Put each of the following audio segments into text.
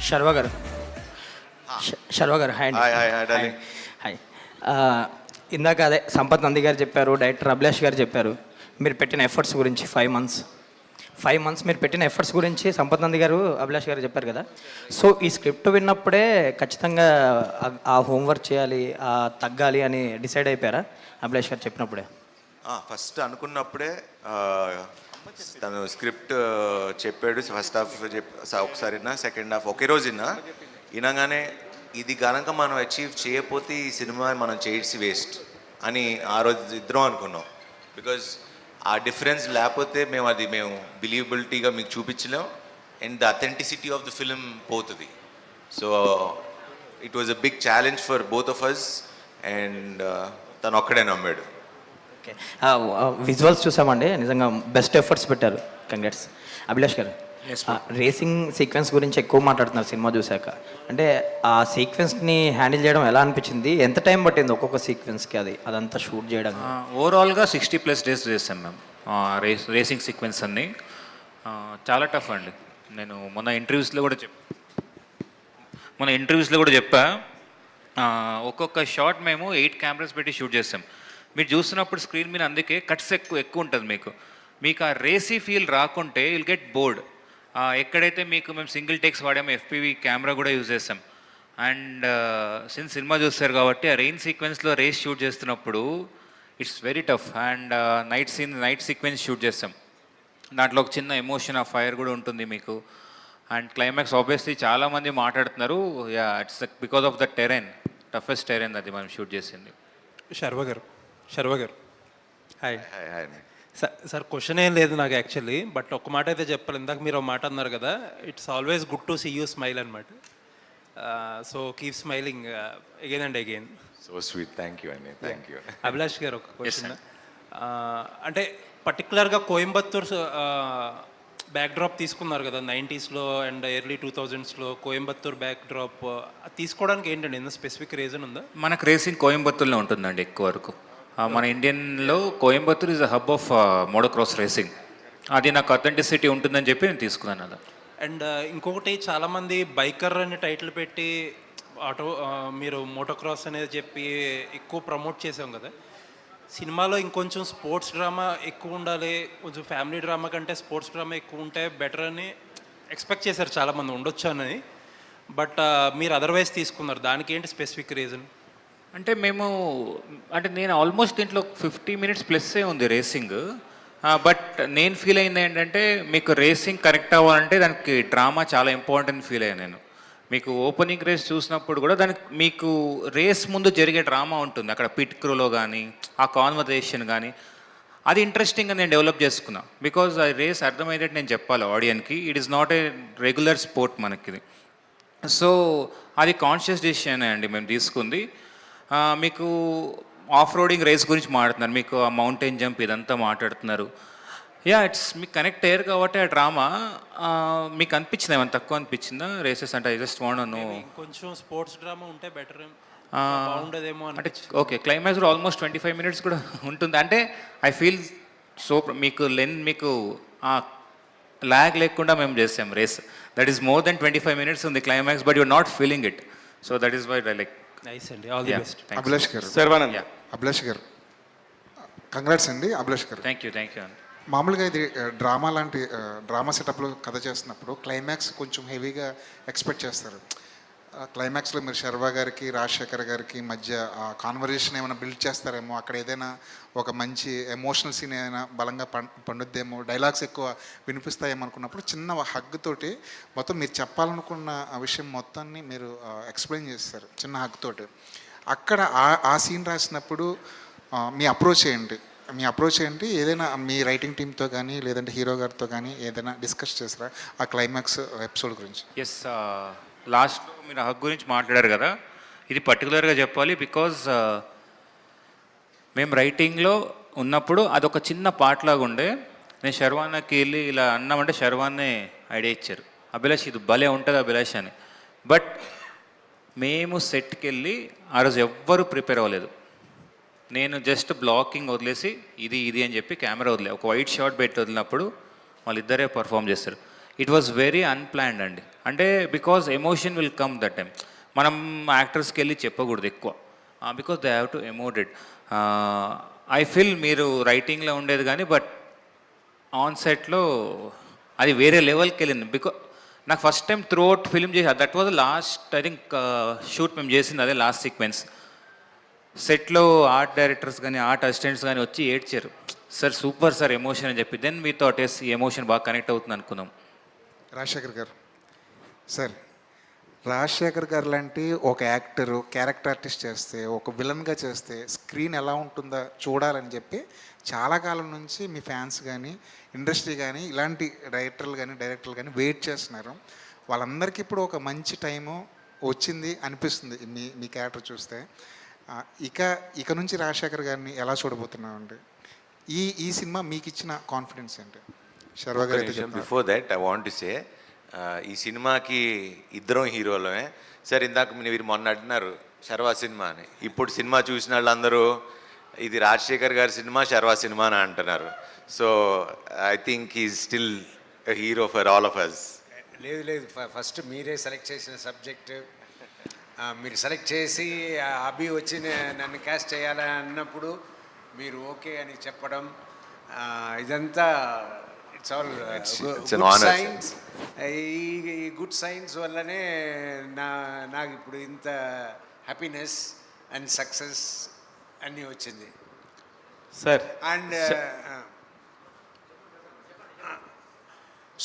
శర్వ గారు శర్వ గారు హాయ్ అండి. Hi hi hi hi darling. Hi. ఇందాక అదే సంపత్ నంది గారు చెప్పారు, డైరెక్టర్ అభిలాష్ గారు చెప్పారు మీరు పెట్టిన ఎఫర్ట్స్ గురించి. 5 months మీరు పెట్టిన ఎఫర్ట్స్ గురించి సంపత్ నంది గారు, అభిలాష్ గారు చెప్పారు కదా. సో ఈ స్క్రిప్ట్ విన్నప్పుడే ఖచ్చితంగా ఆ హోంవర్క్ చేయాలి, తగ్గాలి అని డిసైడ్ అయిపోయారా అభిలాష్ గారు చెప్పినప్పుడే? ఫస్ట్ అనుకున్నప్పుడే తను స్క్రిప్ట్ చెప్పాడు. ఫస్ట్ హాఫ్ ఒకసారి విన్నా, సెకండ్ హాఫ్ ఒకే రోజు వినగానే ఇది కనుక మనం అచీవ్ చేయకపోతే ఈ సినిమా మనం చేసి వేస్ట్ అని ఆ రోజు ఇద్దరం అనుకున్నాం. బికాజ్ ఆ డిఫరెన్స్ లేకపోతే మేము బిలీవబిలిటీగా మీకు చూపించలేం and the authenticity of the film పోతుంది. So it was a big challenge for both of us and తను ఒక్కడే నమ్మాడు. ఓకే, విజువల్స్ చూసామండి, నిజంగా బెస్ట్ ఎఫర్ట్స్ పెట్టారు. కంగ్రాట్స్. అభిలాష్ గారు, రేసింగ్ సీక్వెన్స్ గురించి ఎక్కువ మాట్లాడుతున్నారు సినిమా చూశాక. అంటే ఆ సీక్వెన్స్ని హ్యాండిల్ చేయడం ఎలా అనిపించింది? ఎంత టైం పట్టింది ఒక్కొక్క సీక్వెన్స్కి అదంతా షూట్ చేయడం? ఓవరాల్గా 60+ డేస్ చేసాం మేము రేసింగ్ సీక్వెన్స్ అన్ని. చాలా టఫ్ అండి. నేను మొన్న ఇంటర్వ్యూస్లో కూడా చెప్పా. ఒక్కొక్క షాట్ మేము 8 కెమెరాస్ పెట్టి షూట్ చేస్తాం. మీరు చూస్తున్నప్పుడు స్క్రీన్ మీద అందుకే కట్స్ ఎక్కువ ఉంటుంది. మీకు ఆ రేసీ ఫీల్ రాకుంటే విల్ గెట్ బోర్డ్. ఎక్కడైతే మేము సింగిల్ టేక్స్ వాడాము, ఎఫ్పివి కెమెరా కూడా యూజ్ చేస్తాం. అండ్ సిన్స్ సినిమా చూస్తారు కాబట్టి ఆ రెయిన్ సీక్వెన్స్లో రేస్ షూట్ చేస్తున్నప్పుడు it's very tough. And night sequence shoot చేస్తాం. దాంట్లో ఒక చిన్న ఎమోషన్, ఆ ఫైర్ కూడా ఉంటుంది మీకు. అండ్ క్లైమాక్స్ ఆబ్వియస్లీ చాలామంది మాట్లాడుతున్నారు, it's because of the Tarain, toughest Tarain అది మనం షూట్ చేసింది. శర్వ గారు hi. Hi hi. Sir question ఏం లేదు నాకు యాక్చువల్లీ, బట్ ఒక మాట అయితే చెప్పాలి. ఇందాక మీరు ఒక మాట అన్నారు కదా, it's always good to see you smile అనమాట. So keep smiling again and again. So sweet, thank you అండి, థ్యాంక్ యూ. అభిలాష్ గారు ఒక క్వశ్చన్. అంటే పర్టికులర్గా కోయంబత్తూర్ బ్యాక్డ్రాప్ తీసుకున్నారు కదా 90sలో అండ్ ఎర్లీ 2000sలో కోయంబత్తూర్ బ్యాక్డ్రాప్ తీసుకోవడానికి ఏంటండి, ఏదైనా స్పెసిఫిక్ రీజన్ ఉందా? మనకు రేసింగ్ కోయంబత్తూర్లో ఉంటుందండి ఎక్కువ వరకు. మన ఇండియన్లో Coimbatore is a hub of motocross racing. అది నాకు అథెంటిసిటీ ఉంటుందని చెప్పి నేను తీసుకున్నాను అలా. అండ్ ఇంకొకటి, చాలామంది బైకర్ అని టైటిల్ పెట్టి మీరు మోటోక్రాస్ అనేది చెప్పి ఎక్కువ ప్రమోట్ చేసాం కదా. సినిమాలో ఇంకొంచెం స్పోర్ట్స్ డ్రామా ఎక్కువ ఉండాలి, కొంచెం ఫ్యామిలీ డ్రామా కంటే స్పోర్ట్స్ డ్రామా ఎక్కువ ఉంటే బెటర్ అని ఎక్స్పెక్ట్ చేశారు చాలామంది, ఉండొచ్చు అని. బట్ మీరు అదర్వైజ్ తీసుకున్నారు, దానికి ఏంటి స్పెసిఫిక్ రీజన్? అంటే నేను ఆల్మోస్ట్ దీంట్లో 50 minutes ప్లస్సే ఉంది రేసింగ్. బట్ నేను ఫీల్ అయింది ఏంటంటే, మీకు రేసింగ్ కరెక్ట్ అవ్వాలంటే దానికి డ్రామా చాలా ఇంపార్టెంట్ ఫీల్ అయ్యాను నేను. మీకు ఓపెనింగ్ రేస్ చూసినప్పుడు కూడా దానికి మీకు రేస్ ముందు జరిగే డ్రామా ఉంటుంది అక్కడ, పిట్ క్రూలో కానీ ఆ కాన్వర్జేషన్ కానీ, అది ఇంట్రెస్టింగ్గా నేను డెవలప్ చేసుకున్నా. బికాజ్ ఆ రేస్ అర్థమయ్యేటట్టు నేను చెప్పాలి ఆడియన్కి. It is not a regular sport మనకి. సో అది కాన్షియస్ డెసిషన్ అండి మేము తీసుకుంది. మీకు ఆఫ్ రోడింగ్ రేస్ గురించి మాట్లాడుతున్నారు, మీకు ఆ మౌంటైన్ జంప్ ఇదంతా మాట్లాడుతున్నారు. ఇట్స్ మీకు కనెక్ట్ అయ్యారు కాబట్టి ఆ డ్రామా మీకు అనిపించింది, ఏమైనా తక్కువ అనిపించిందా రేసెస్ అంటే? I just want to know. కొంచెం స్పోర్ట్స్ డ్రామా ఉంటే బెటర్ ఉండదేమో అంటే. ఓకే, క్లైమాక్స్ కూడా ఆల్మోస్ట్ 25 minutes కూడా ఉంటుంది. అంటే ఐ ఫీల్ సో మీకు మీకు ల్యాగ్ లేకుండా మేము చేసాం race. That is more than 25 minutes ఉంది climax, but you're not feeling it. So that is why I like. Nice అండి, ఆల్ ది బెస్ట్. అభిలాష్ గారు, శర్వానంద్. అభిలాష్ గారు కంగ్రాట్స్ అండి. అభిలాష్ గారు, థ్యాంక్ యూ అండి. మామూలుగా ఇది డ్రామా లాంటి డ్రామా సెటప్లో కథ చేస్తున్నప్పుడు క్లైమాక్స్ కొంచెం హెవీగా ఎక్స్పెక్ట్ చేస్తారు. క్లైమాక్స్లో మీరు శర్వ గారికి రాజశేఖర్ గారికి మధ్య కాన్వర్జేషన్ ఏమైనా బిల్డ్ చేస్తారేమో, అక్కడ ఏదైనా ఒక మంచి ఎమోషనల్ సీన్ ఏదైనా బలంగా పండుద్దేమో, డైలాగ్స్ ఎక్కువ వినిపిస్తాయేమో అనుకున్నప్పుడు చిన్న హగ్ తోటి మొత్తం మీరు చెప్పాలనుకున్న ఆ విషయం మొత్తాన్ని మీరు ఎక్స్ప్లెయిన్ చేస్తారు చిన్న హగ్ తోటి. అక్కడ ఆ సీన్ రాసినప్పుడు మీ అప్రోచ్ ఏంటి? ఏదైనా మీ రైటింగ్ టీమ్తో కానీ లేదంటే హీరో గారితో కానీ ఏదైనా డిస్కస్ చేస్తారా ఆ క్లైమాక్స్ ఎపిసోడ్ గురించి? ఎస్, లాస్ట్లో మీరు హక్ గురించి మాట్లాడారు కదా, ఇది పర్టికులర్గా చెప్పాలి. బికాజ్ మేము రైటింగ్లో ఉన్నప్పుడు అదొక చిన్న పార్ట్ లాగా ఉండే. నేను శర్వాన్నకి వెళ్ళి ఇలా అన్నామంటే శర్వాన్నే ఐడియా ఇచ్చారు, అభిలాష్ ఇది భలే ఉంటుంది అభిలాష్ అని. బట్ మేము సెట్కి వెళ్ళి ఆ రోజు ఎవ్వరూ ప్రిపేర్ అవ్వలేదు. నేను జస్ట్ బ్లాకింగ్ వదిలేసి ఇది అని చెప్పి కెమెరా ఒక వైట్ షాట్ పెట్టి వదిలినప్పుడు వాళ్ళిద్దరే పర్ఫామ్ చేస్తారు. ఇట్ వాజ్ వెరీ అన్ప్లాన్డ్ అండి. అంటే because emotion will come that time. మనం యాక్టర్స్కి వెళ్ళి చెప్పకూడదు ఎక్కువ, because they have to emoted. I feel మీరు రైటింగ్లో ఉండేది కానీ బట్ ఆన్ సెట్లో అది వేరే లెవెల్కి వెళ్ళింది. బికాజ్ నాకు first time throughout film చేసి that was last I think shoot మేము చేసింది అదే లాస్ట్ సీక్వెన్స్. సెట్లో ఆర్ట్ డైరెక్టర్స్ కానీ ఆర్ట్ అసిస్టెంట్స్ కానీ వచ్చి ఏడ్చారు, సార్ సూపర్ సార్ ఎమోషన్ అని చెప్పి. దెన్ మీతో టెస్ట్ ఈ ఎమోషన్ బాగా కనెక్ట్ అవుతుంది అనుకున్నాం. రాజశేఖర్ గారు సార్, రాజశేఖర్ గారు లాంటి ఒక యాక్టరు క్యారెక్టర్ ఆర్టిస్ట్ చేస్తే, ఒక విలన్గా చేస్తే స్క్రీన్ ఎలా ఉంటుందో చూడాలని చెప్పి చాలా కాలం నుంచి మీ ఫ్యాన్స్ కానీ ఇండస్ట్రీ కానీ ఇలాంటి డైరెక్టర్లు కానీ వెయిట్ చేస్తున్నారు. వాళ్ళందరికీ ఇప్పుడు ఒక మంచి టైము వచ్చింది అనిపిస్తుంది మీ క్యారెక్టర్ చూస్తే. ఇక నుంచి రాజశేఖర్ గారిని ఎలా చూడబోతున్నామండి? ఈ సినిమా మీకు ఇచ్చిన కాన్ఫిడెన్స్ ఏంటి? శర్వా గారు. Before that I want to say, ఈ సినిమాకి ఇద్దరం హీరోలమే. సార్ ఇందాక మీరు మొన్న అంటున్నారు శర్వా సినిమా అని. ఇప్పుడు సినిమా చూసిన వాళ్ళందరూ ఇది రాజశేఖర్ గారి సినిమా, శర్వా సినిమా అని అంటున్నారు. So I think is still hero for all of us. లేదు, ఫస్ట్ మీరే సెలెక్ట్ చేసిన సబ్జెక్ట్ మీరు సెలెక్ట్ చేసి అభి వచ్చి నన్ను క్యాస్ట్ చేయాలని అన్నప్పుడు మీరు ఓకే అని చెప్పడం, ఇదంతా ఇట్స్ ఆల్ గుడ్ సైన్స్. ఈ గుడ్ సైన్స్ వల్లనే నాకు ఇప్పుడు ఇంత హ్యాపీనెస్ అండ్ సక్సెస్ అన్నీ వచ్చింది సార్. అండ్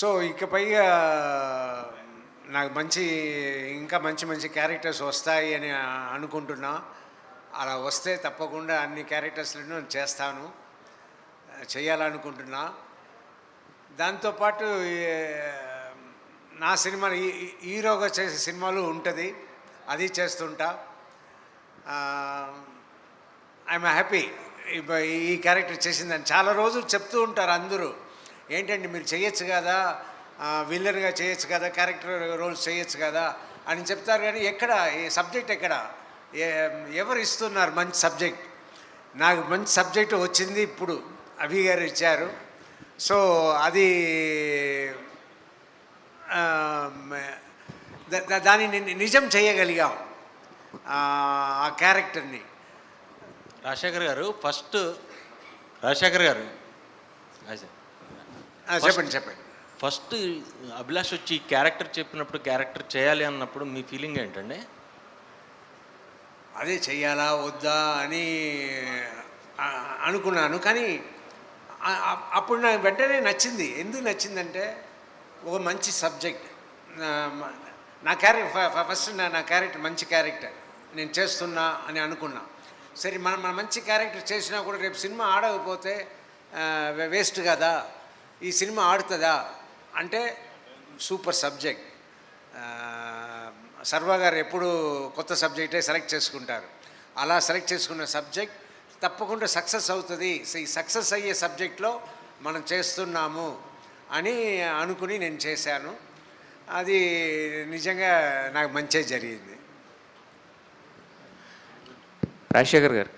సో ఇకపైగా నాకు ఇంకా మంచి క్యారెక్టర్స్ వస్తాయి అని అనుకుంటున్నా. అలా వస్తే తప్పకుండా అన్ని క్యారెక్టర్స్లను చేస్తాను, చేయాలనుకుంటున్నా. దాంతోపాటు నా సినిమాలు హీరోగా చేసే సినిమాలు ఉంటుంది, అది చేస్తుంటా. ఐఎమ్ హ్యాపీ ఈ క్యారెక్టర్ చేసిందని. చాలా రోజులు చెప్తూ ఉంటారు అందరూ, ఏంటంటే మీరు చేయొచ్చు కదా, విల్లన్గా చేయొచ్చు కదా, క్యారెక్టర్ రోల్స్ చేయొచ్చు కదా అని చెప్తారు. కానీ ఎక్కడ ఈ సబ్జెక్ట్ ఎక్కడ ఎవరు ఇస్తున్నారు మంచి సబ్జెక్ట్? నాకు మంచి సబ్జెక్ట్ వచ్చింది ఇప్పుడు అభి గారు ఇచ్చారు. సో అది దాన్ని నిజం చేయగలిగాం ఆ క్యారెక్టర్ని. రాజశేఖర్ గారు చెప్పండి. ఫస్ట్ అభిలాష్ వచ్చి క్యారెక్టర్ చెప్పినప్పుడు, క్యారెక్టర్ చేయాలి అన్నప్పుడు మీ ఫీలింగ్ ఏంటండి? అదే చెయ్యాలా వద్దా అని అనుకున్నాను. కానీ అప్పుడు నాకు వెంటనే నచ్చింది. ఎందుకు నచ్చిందంటే ఒక మంచి సబ్జెక్ట్, నా క్యారెక్టర్ ఫస్ట్ నా క్యారెక్టర్ మంచి క్యారెక్టర్ నేను చేస్తున్నా అని అనుకున్నా. సరే మన మంచి క్యారెక్టర్ చేసినా కూడా రేపు సినిమా ఆడకపోతే వేస్ట్ కదా, ఈ సినిమా ఆడుతుందా అంటే సూపర్ సబ్జెక్ట్. సర్వా గారు ఎప్పుడు కొత్త సబ్జెక్టే సెలెక్ట్ చేసుకుంటారు. అలా సెలెక్ట్ చేసుకున్న సబ్జెక్ట్ తప్పకుండా సక్సెస్ అవుతుంది. ఈ సక్సెస్ అయ్యే సబ్జెక్ట్లో మనం చేస్తున్నాము అని అనుకుని నేను చేశాను. అది నిజంగా నాకు మంచిగా జరిగింది. రాజశేఖర్ గారు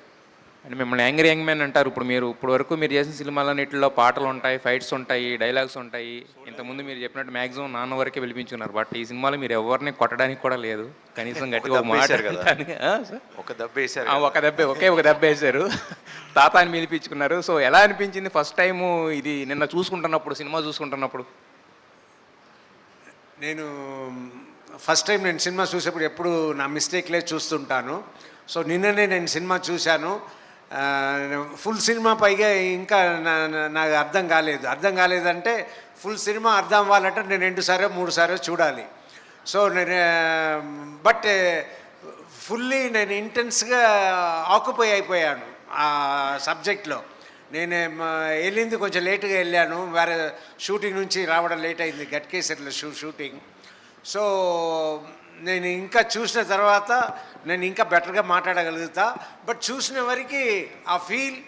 అంటే మిమ్మల్ని యంగ్ మ్యాన్ అంటారు. ఇప్పుడు వరకు మీరు చేసిన సినిమాలన్నింటిలో పాటలు ఉంటాయి, ఫైట్స్ ఉంటాయి, డైలాగ్స్ ఉంటాయి. ఇంతకుముందు మీరు చెప్పినట్టు మ్యాక్సిమం నాన్న వరకే పిలిపించున్నారు. బట్ ఈ సినిమాలో మీరు ఎవరిని కొట్టడానికి కూడా లేదు, కనీసం గట్టిగా ఒక దెబ్బ వేశారు, తాత అని పిలిపించుకున్నారు. సో ఎలా అనిపించింది ఫస్ట్ టైము ఇది నిన్న సినిమా చూసుకుంటున్నప్పుడు? నేను ఫస్ట్ టైం సినిమా చూసేప్పుడు ఎప్పుడు నా మిస్టేక్లే చూస్తుంటాను. సో నిన్ననే నేను సినిమా చూశాను. ఫుల్ సినిమా పైగా ఇంకా నాకు అర్థం కాలేదంటే ఫుల్ సినిమా అర్థం అవ్వాలంటే నేను 2 సార్లు 3 సార్లు చూడాలి. సో నేను బట్ ఫుల్లీ నేను ఇంటెన్స్గా ఆక్యుపై అయిపోయాను ఆ సబ్జెక్ట్లో. నేను వెళ్ళింది కొంచెం లేటుగా వెళ్ళాను, వేరే షూటింగ్ నుంచి రావడం లేట్ అయింది, గట్కేసర్లో షూటింగ్. సో నేను ఇంకా చూసిన తర్వాత నేను ఇంకా బెటర్గా మాట్లాడగలుగుతా. బట్ చూసిన వరకు ఆ ఫీల్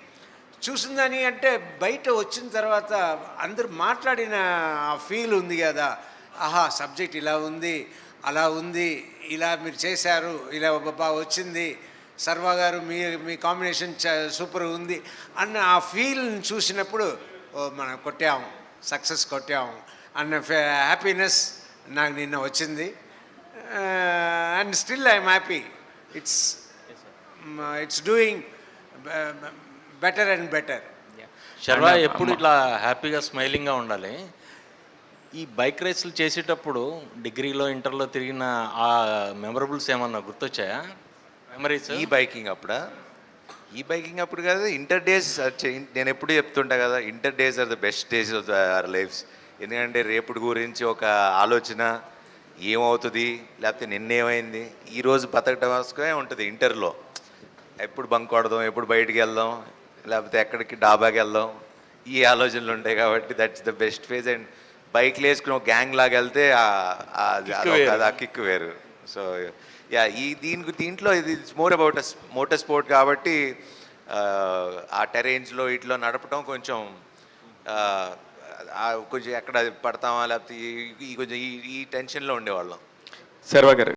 చూసిందని అంటే బయట వచ్చిన తర్వాత అందరూ మాట్లాడిన ఆ ఫీల్ ఉంది కదా, ఆహా సబ్జెక్ట్ ఇలా ఉంది, అలా ఉంది, ఇలా మీరు చేశారు, ఇలా బాగా వచ్చింది, సర్వా గారు మీ కాంబినేషన్ సూపర్ ఉంది అన్న ఆ ఫీల్ని చూసినప్పుడు మనం కొట్టాము, సక్సెస్ కొట్టాము అన్న హ్యాపీనెస్ నాకు నిన్న వచ్చింది. And still I'm happy. It's doing better and better. Sharwa ఎప్పుడు ఇట్లా హ్యాపీగా స్మైలింగ్గా ఉండాలి. ఈ బైక్ రేసులు చేసేటప్పుడు డిగ్రీలో ఇంటర్లో తిరిగిన ఆ మెమరబుల్స్ ఏమన్నా గుర్తొచ్చాయా? మెమరీస్ ఈ బైకింగ్ అప్పుడు కాదు, ఇంటర్ డేస్. నేను ఎప్పుడు చెప్తుంటా కదా, inter days are the best days of our lifes. ఎందుకంటే రేపటి గురించి ఒక ఆలోచన, ఏమవుతుంది లేకపోతే నిన్నేమైంది, ఈరోజు బతకటం కోసమే ఉంటుంది ఇంటర్లో. ఎప్పుడు బంక్ కొడదాం, ఎప్పుడు బయటికి వెళ్దాం, లేకపోతే ఎక్కడికి డాబాకి వెళ్దాం, ఈ ఆలోచనలు ఉంటాయి. కాబట్టి that's the best phase. And బైక్లు వేసుకుని ఒక గ్యాంగ్ లాగా వెళ్తే ఆ కిక్ వేరు. సో యా, దీంట్లో ఇది మోర్ అబౌట్ మోటార్ స్పోర్ట్ కాబట్టి ఆ టెరెయిన్స్లో ఇట్లా నడపడం కొంచెం కొంచెం ఎక్కడ పడతామా లేకపోతే కొంచెం ఈ టెన్షన్లో ఉండేవాళ్ళం. శర్వా గారు